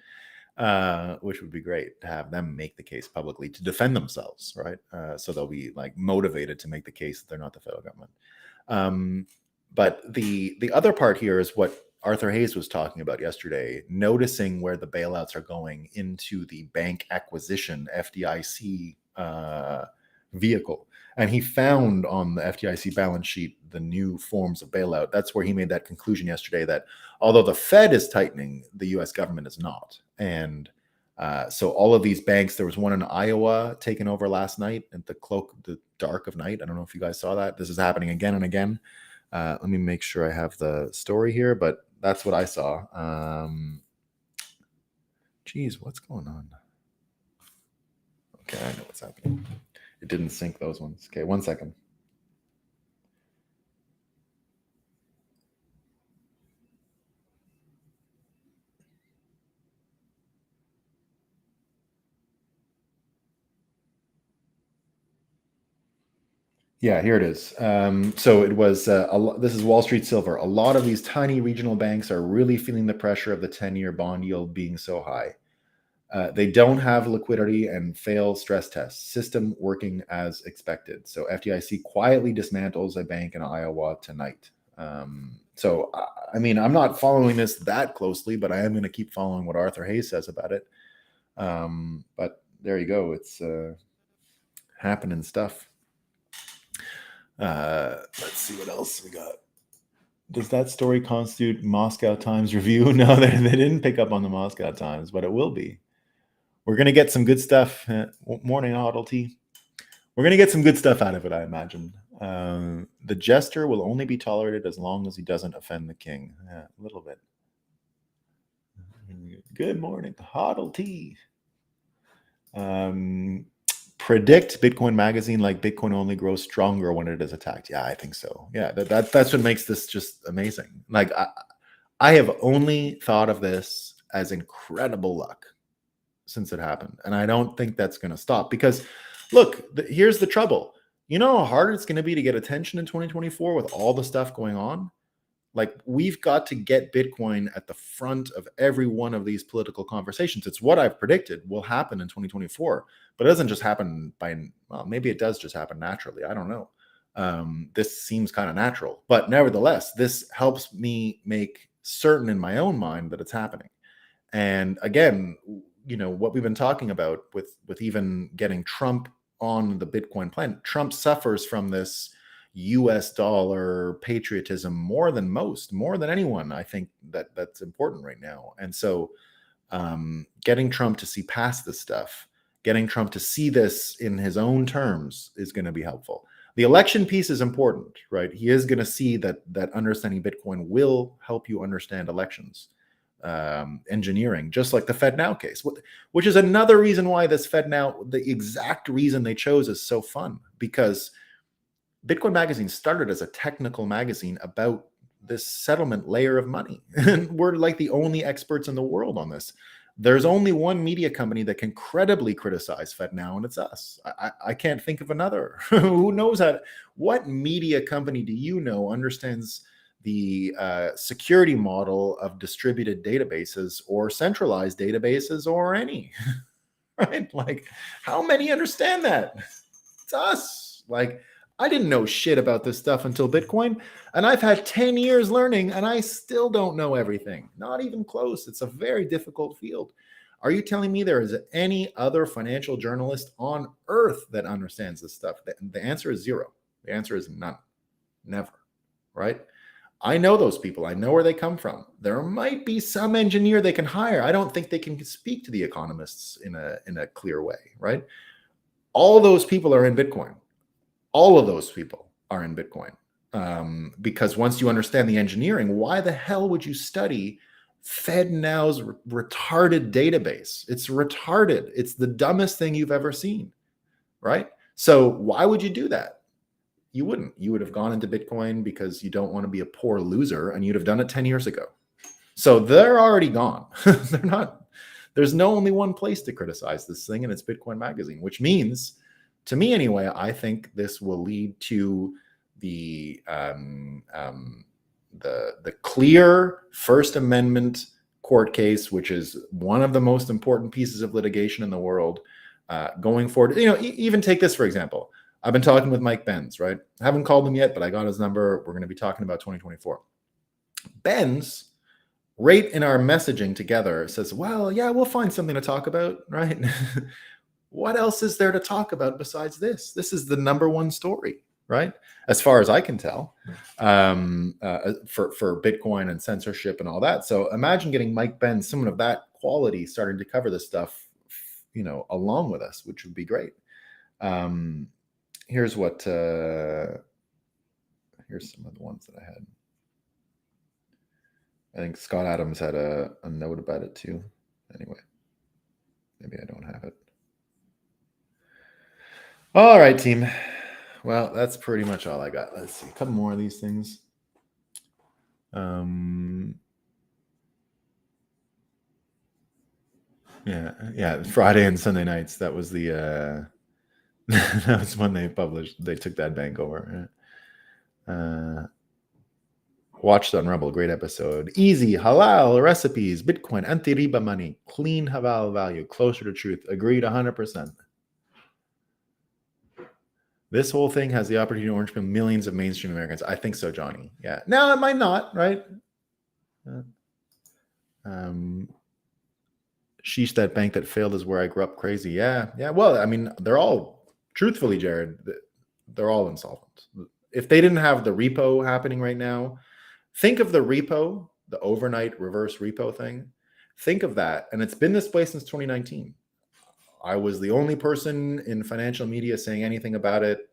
which would be great to have them make the case publicly to defend themselves, right? So they'll be like motivated to make the case that they're not the federal government. But the other part here is what Arthur Hayes was talking about yesterday, noticing where the bailouts are going into the bank acquisition FDIC vehicle. And he found on the FDIC balance sheet the new forms of bailout. That's where he made that conclusion yesterday that although the Fed is tightening, the US government is not. And so all of these banks, there was one in Iowa taken over last night at the dark of night. I don't know if you guys saw that. This is happening again and again. Let me make sure I have the story here, but that's what I saw. Geez, what's going on? Okay, I know what's happening. It didn't sync those ones. Okay, 1 second. Yeah, here it is. So it was, this is Wall Street Silver. A lot of these tiny regional banks are really feeling the pressure of the 10-year bond yield being so high. They don't have liquidity and fail stress tests. System working as expected. So FDIC quietly dismantles a bank in Iowa tonight. So, I mean, I'm not following this that closely, but I am going to keep following what Arthur Hayes says about it. But there you go. It's happening stuff. Let's see what else we got. Does that story constitute Moscow Times review? No, they didn't pick up on the Moscow Times, but it will be. We're going to get some good stuff. Morning, Oddlety. We're going to get some good stuff out of it, I imagine. The jester will only be tolerated as long as he doesn't offend the king. Yeah, a little bit. Good morning, Hoddle Predict Bitcoin Magazine like Bitcoin only grows stronger when it is attacked. Yeah, I think so. Yeah, that's what makes this just amazing. Like I have only thought of this as incredible luck since it happened, and I don't think that's going to stop because, look, here's the trouble. You know how hard it's going to be to get attention in 2024 with all the stuff going on? Like, we've got to get Bitcoin at the front of every one of these political conversations. It's what I've predicted will happen in 2024, but it doesn't just happen well, maybe it does just happen naturally. I don't know. This seems kind of natural, but nevertheless, this helps me make certain in my own mind that it's happening. And again, you know, what we've been talking about with even getting Trump on the Bitcoin plan, Trump suffers from this US dollar patriotism more than most, more than anyone. I think that's important right now. And so getting Trump to see past this stuff, getting Trump to see this in his own terms is going to be helpful. The election piece is important, right? He is going to see that understanding Bitcoin will help you understand elections, engineering, just like the FedNow case, which is another reason why this FedNow, the exact reason they chose, is so fun, because Bitcoin Magazine started as a technical magazine about this settlement layer of money. And we're like the only experts in the world on this. There's only one media company that can credibly criticize FedNow, and it's us. I can't think of another. Who knows how? What media company do you know understands the security model of distributed databases or centralized databases or any? Right? Like, how many understand that? It's us. Like, I didn't know shit about this stuff until Bitcoin, and I've had 10 years learning, and I still don't know everything. Not even close. It's a very difficult field. Are you telling me there is any other financial journalist on earth that understands this stuff? The answer is zero. The answer is none. Never. Right? I know those people. I know where they come from. There might be some engineer they can hire. I don't think they can speak to the economists in a clear way, right? All those people are in Bitcoin. All of those people are in Bitcoin. Because once you understand the engineering, why the hell would you study FedNow's retarded database? It's retarded. It's the dumbest thing you've ever seen, right? So why would you do that? You wouldn't. You would have gone into Bitcoin because you don't want to be a poor loser, and you'd have done it 10 years ago. So they're already gone. They're not. There's no only one place to criticize this thing, and it's Bitcoin Magazine, which means, to me anyway, I think this will lead to the clear First Amendment court case, which is one of the most important pieces of litigation in the world going forward. You know, even take this for example. I've been talking with Mike Benz, right? I haven't called him yet, but I got his number. We're going to be talking about 2024. Benz, right in our messaging together, says, well, yeah, we'll find something to talk about, right? What else is there to talk about besides this? This is the number one story, right? As far as I can tell, for Bitcoin and censorship and all that. So imagine getting Mike Benz, someone of that quality, starting to cover this stuff, you know, along with us, which would be great. Here's what, here's some of the ones that I had. I think Scott Adams had a note about it too. Anyway, maybe I don't have it. All right, team. Well, that's pretty much all I got. Let's see, a couple more of these things. Yeah, Friday and Sunday nights. That was the that was when they took that bank over. Watched on Rumble, great episode. Easy, halal recipes, Bitcoin, anti-riba money, clean halal value, closer to truth. Agreed 100%. This whole thing has the opportunity to orange pill millions of mainstream Americans. I think so, Johnny. Yeah. No, it might not, right? Sheesh, that bank that failed is where I grew up crazy. Yeah. Yeah. Well, I mean, they're all, truthfully, Jared, they're all insolvent. If they didn't have the repo happening right now, think of the repo, the overnight reverse repo thing. Think of that. And it's been this way since 2019. I was the only person in financial media saying anything about it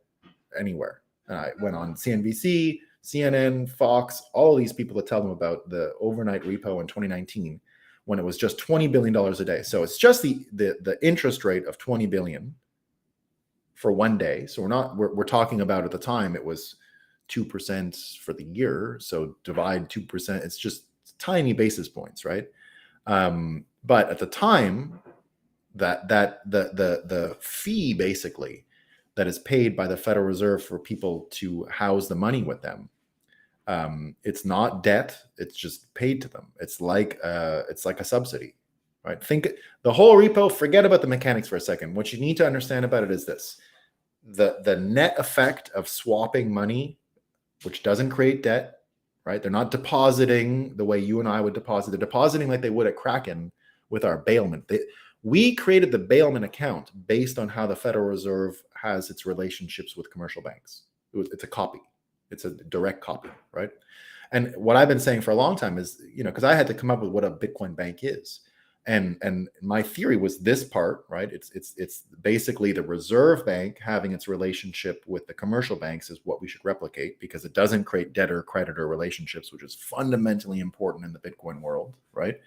anywhere. I went on CNBC, CNN, Fox, all these people to tell them about the overnight repo in 2019 when it was just $20 billion a day. So it's just the interest rate of $20 billion for one day. So we're talking about at the time it was 2% for the year. So divide 2%, it's just tiny basis points, right? But at the time, that the fee basically that is paid by the Federal Reserve for people to house the money with them, it's not debt, it's just paid to them. It's like a subsidy, right? Think the whole repo, forget about the mechanics for a second. What you need to understand about it is this: the net effect of swapping money, which doesn't create debt, right? They're not depositing the way you and I would deposit. They're depositing like they would at Kraken with our bailment. We created the bailment account based on how the Federal Reserve has its relationships with commercial banks. It's a copy. It's a direct copy, right? And what I've been saying for a long time is, because I had to come up with what a Bitcoin bank is. And my theory was this part, right? It's basically the Reserve Bank having its relationship with the commercial banks is what we should replicate, because it doesn't create debtor-creditor relationships, which is fundamentally important in the Bitcoin world, right?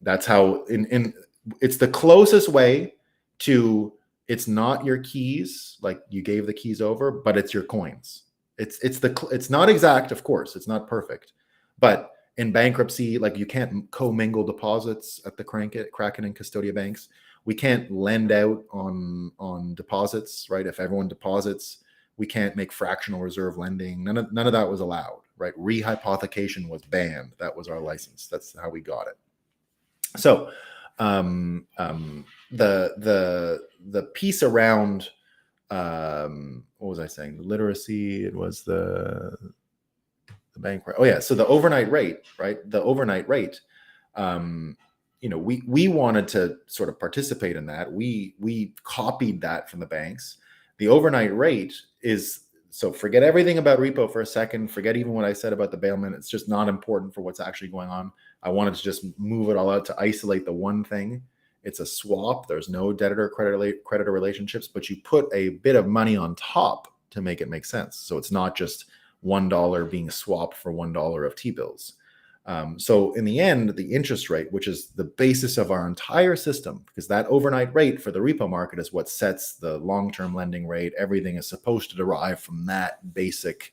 That's how it's the closest way to, it's not your keys, like you gave the keys over, but it's your coins. It's not exact, of course, it's not perfect, but in bankruptcy, like you can't commingle deposits at the Kraken and Custodia banks. We can't lend out on deposits, right? If everyone deposits, we can't make fractional reserve lending. None of that was allowed, right? Rehypothecation was banned. That was our license. That's how we got it. So the piece around what was I saying? The literacy. It was the bank. Oh yeah. So the overnight rate, right? The overnight rate. We wanted to sort of participate in that. We copied that from the banks. The overnight rate is, so forget everything about repo for a second. Forget even what I said about the bailment. It's just not important for what's actually going on. I wanted to just move it all out to isolate the one thing. It's a swap. There's no debtor-creditor relationships, but you put a bit of money on top to make it make sense. So it's not just $1 being swapped for $1 of T-bills. So in the end, the interest rate, which is the basis of our entire system, because that overnight rate for the repo market is what sets the long-term lending rate. Everything is supposed to derive from that basic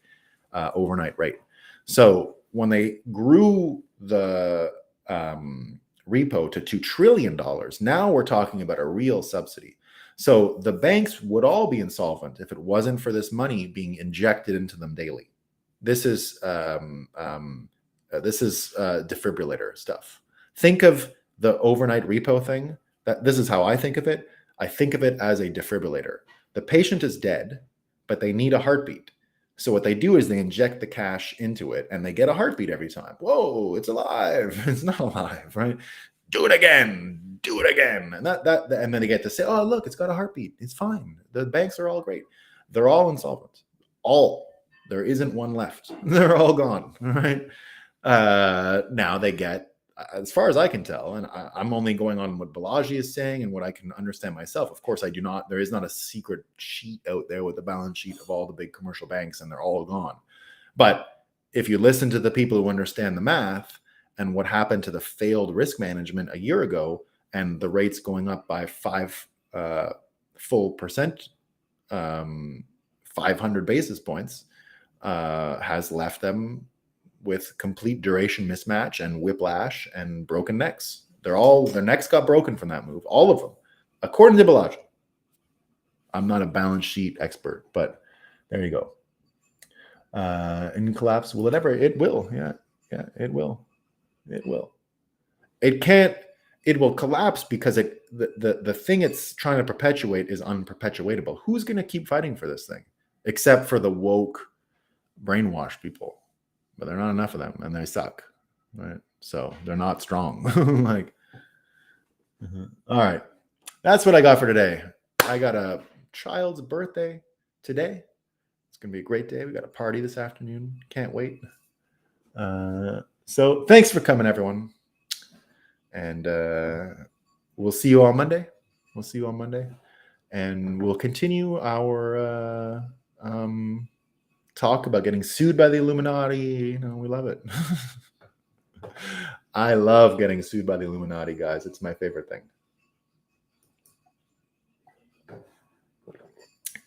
overnight rate. So when they grew the repo to $2 trillion, now we're talking about a real subsidy. So the banks would all be insolvent if it wasn't for this money being injected into them daily. This is defibrillator stuff. Think of the overnight repo thing. This is how I think of it. I think of it as a defibrillator. The patient is dead, but they need a heartbeat. So what they do is they inject the cash into it and they get a heartbeat every time. Whoa, it's alive. It's not alive, right? Do it again. Do it again. And and then they get to say, oh, look, it's got a heartbeat. It's fine. The banks are all great. They're all insolvent. All. There isn't one left. They're all gone, right? Now they get, as far as I can tell, and I'm only going on what Balaji is saying and what I can understand myself. Of course, there is not a secret sheet out there with the balance sheet of all the big commercial banks and they're all gone. But if you listen to the people who understand the math and what happened to the failed risk management a year ago and the rates going up by 5 full percent, 500 basis points, has left them with complete duration mismatch and whiplash and broken necks. Their necks got broken from that move, all of them, according to Balaji. I'm not a balance sheet expert, but there you go. And collapse, will it ever? It will. Yeah, it will. It will. It can't. it will collapse because the thing it's trying to perpetuate is unperpetuatable. Who's going to keep fighting for this thing except for the woke brainwashed people? But there are not enough of them, and they suck, right? So they're not strong. Like, all right, that's what I got for today. I got a child's birthday today. It's gonna be a great day. We got a party this afternoon. Can't wait. So thanks for coming, everyone, and we'll see you on Monday. We'll see you on Monday, and we'll continue our talk about getting sued by the Illuminati. You know, we love it. I love getting sued by the Illuminati, guys. It's my favorite thing.